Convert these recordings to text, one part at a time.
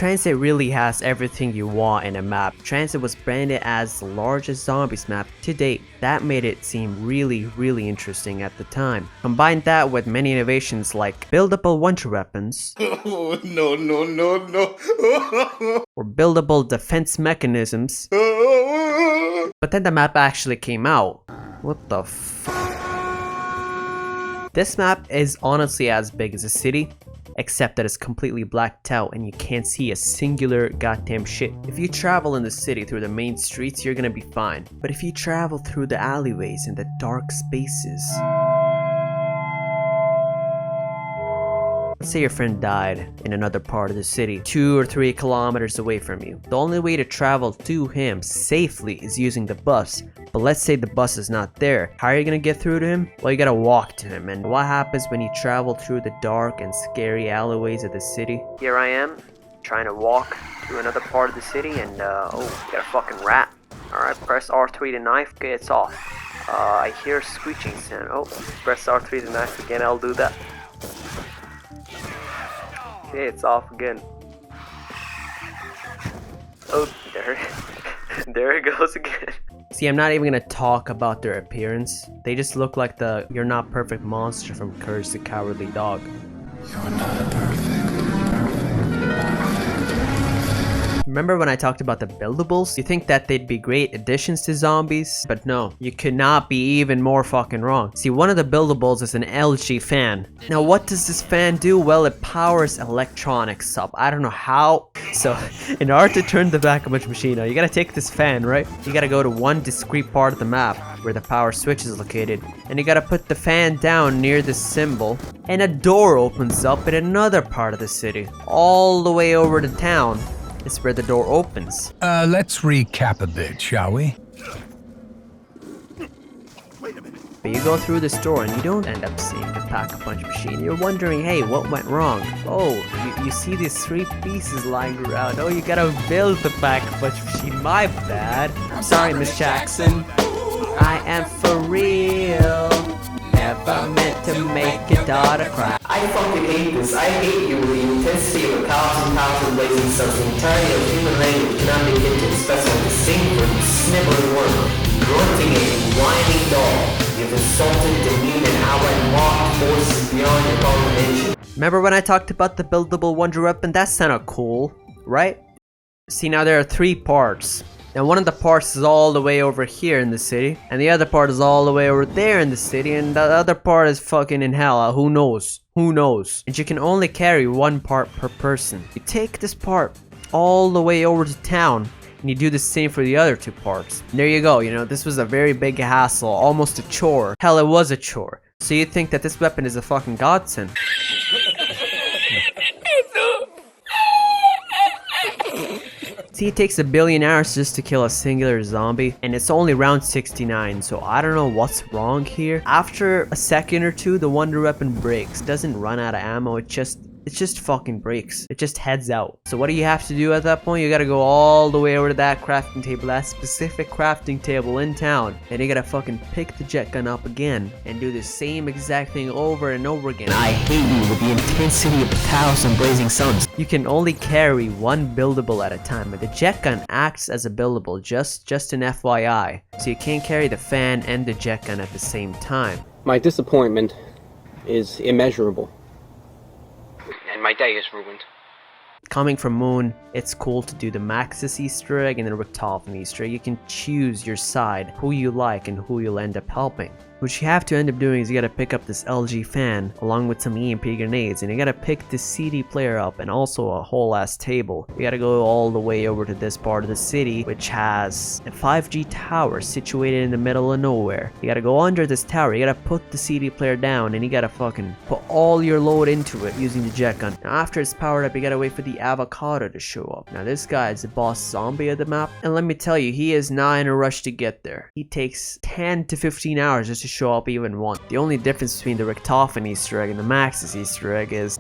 Tranzit really has everything you want in a map. Tranzit was branded as the largest zombies map to date. That made it seem really interesting at the time. Combine that with many innovations like buildable wonder weapons. Oh, no. Or buildable defense mechanisms. But then the map actually came out. What the fuck? This map is honestly as big as a city, except that it's completely blacked out and you can't see a singular goddamn shit. If you travel in the city through the main streets, you're gonna be fine. But if you travel through the alleyways and the dark spaces... Let's say your friend died in another part of the city, 2 or 3 kilometers away from you. The only way to travel to him safely is using the bus. But let's say the bus is not there. How are you gonna get through to him? Well, you gotta walk to him. And what happens when you travel through the dark and scary alleyways of the city? Here I am, trying to walk to another part of the city and oh, got a fucking rat. Alright, press R3 to knife. Okay, it's off. I hear a screeching sound. Oh, press R3 to knife again, I'll do that. Okay, it's off again. Oh, there it goes again. See, I'm not even gonna talk about their appearance. They just look like the You're Not Perfect monster from Courage the Cowardly Dog. You're not perfect. Remember when I talked about the buildables? You think that they'd be great additions to zombies? But no, you could not be even more fucking wrong. See, one of the buildables is an LG fan. Now what does this fan do? Well, it powers electronics up. I don't know how. So, in order to turn the backup machine on, you gotta take this fan, right? You gotta go to one discrete part of the map where the power switch is located, and you gotta put the fan down near the symbol, and a door opens up in another part of the city. All the way over to town is where the door opens. Let's recap a bit, shall we? But you go through this door and you don't end up seeing the pack-a-punch machine. You're wondering, hey, what went wrong? Oh, you see these 3 pieces lying around. Oh, you gotta build the pack-a-punch machine. My bad. I'm sorry, Miss Jackson. I am for real. Never meant to make your daughter cry. I fucking hate this. I hate you with the intensity of 1,000 pounds of blazing subs. The entirety of human language cannot begin to express like the same for sniveling worm, grunting a whining doll. You've insulted, demeaned, and outright mocked forces beyond your comprehension. Remember when I talked about the buildable wonder weapon? That's kinda cool, right? See, now there are 3 parts. And one of the parts is all the way over here in the city, and the other part is all the way over there in the city, and the other part is fucking in hell. Who knows? Who knows? And you can only carry 1 part per person. You take this part all the way over to town, and you do the same for the other 2 parts. And there you go, you know, this was a very big hassle, almost a chore. Hell, it was a chore. So you think that this weapon is a fucking godsend. See, it takes 1 billion hours just to kill a singular zombie, and it's only round 69, so I don't know what's wrong here. After a second or 2, the wonder weapon breaks. It doesn't run out of ammo, it just fucking breaks. It just heads out. So what do you have to do at that point? You gotta go all the way over to that crafting table, that specific crafting table in town, and you gotta fucking pick the jet gun up again and do the same exact thing over and over again. I hate you with the intensity of 1,000 blazing suns. You can only carry 1 buildable at a time, and the jet gun acts as a buildable, just an FYI. So you can't carry the fan and the jet gun at the same time. My disappointment is immeasurable. And my day is ruined. Coming from Moon, it's cool to do the Maxis Easter egg and the Richtofen Easter egg. You can choose your side, who you like and who you'll end up helping. What you have to end up doing is you gotta pick up this LG fan along with some EMP grenades, and you gotta pick this CD player up and also a whole ass table. You gotta go all the way over to this part of the city, which has a 5G tower situated in the middle of nowhere. You gotta go under this tower, you gotta put the CD player down, and you gotta fucking put all your load into it using the jet gun. Now after it's powered up, you gotta wait for the avocado to show up. Now this guy is the boss zombie of the map, and let me tell you, he is not in a rush to get there. He takes 10 to 15 hours just to show up even once. The only difference between the Richtofen Easter egg and the Maxis Easter egg is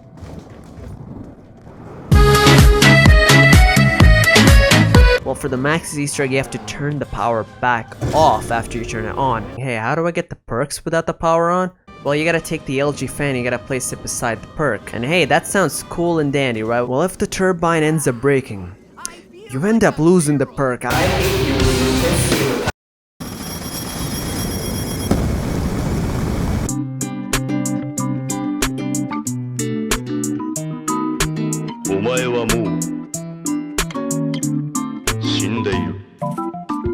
well, for the Maxis Easter egg, you have to turn the power back off after you turn it on. Hey, how do I get the perks without the power on? Well, you gotta take the LG fan, you gotta place it beside the perk. And hey, that sounds cool and dandy, right? Well, if the turbine ends up breaking, you end up losing the perk. I hate you with the intensity of a お前はもう死んでいる。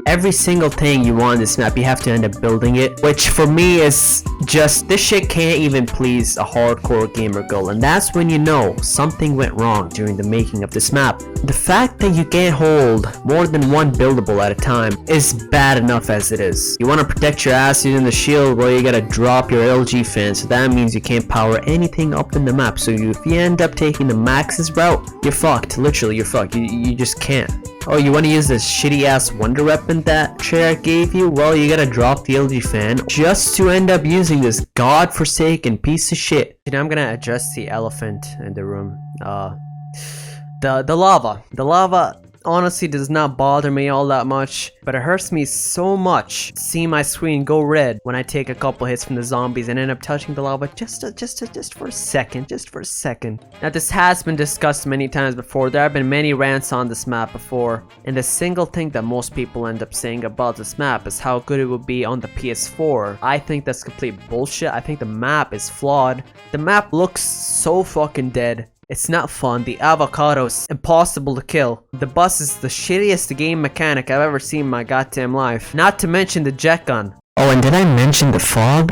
Every single thing you want in this map, you have to end up building it, which for me is just, this shit can't even please a hardcore gamer girl, and that's when you know something went wrong during the making of this map. The fact that you can't hold more than one buildable at a time is bad enough as it is. You want to protect your ass using the shield, well, you gotta drop your LG fan, so that means you can't power anything up in the map. So if you end up taking the maxes route, you're fucked. Literally, you're fucked. You just can't. Oh, you want to use this shitty ass wonder weapon that Treyarch gave you? Well, you gotta drop the LG fan just to end up using this godforsaken piece of shit. You know, I'm gonna address the elephant in the room. The lava. The lava honestly does not bother me all that much, but it hurts me so much to see my screen go red when I take a couple hits from the zombies and end up touching the lava just for a second. Now, this has been discussed many times before. There have been many rants on this map before, and the single thing that most people end up saying about this map is how good it would be on the PS4. I think that's complete bullshit. I think the map is flawed. The map looks so fucking dead. It's not fun. The avocado's impossible to kill. The bus is the shittiest game mechanic I've ever seen in my goddamn life. Not to mention the jet gun. Oh, and did I mention the fog?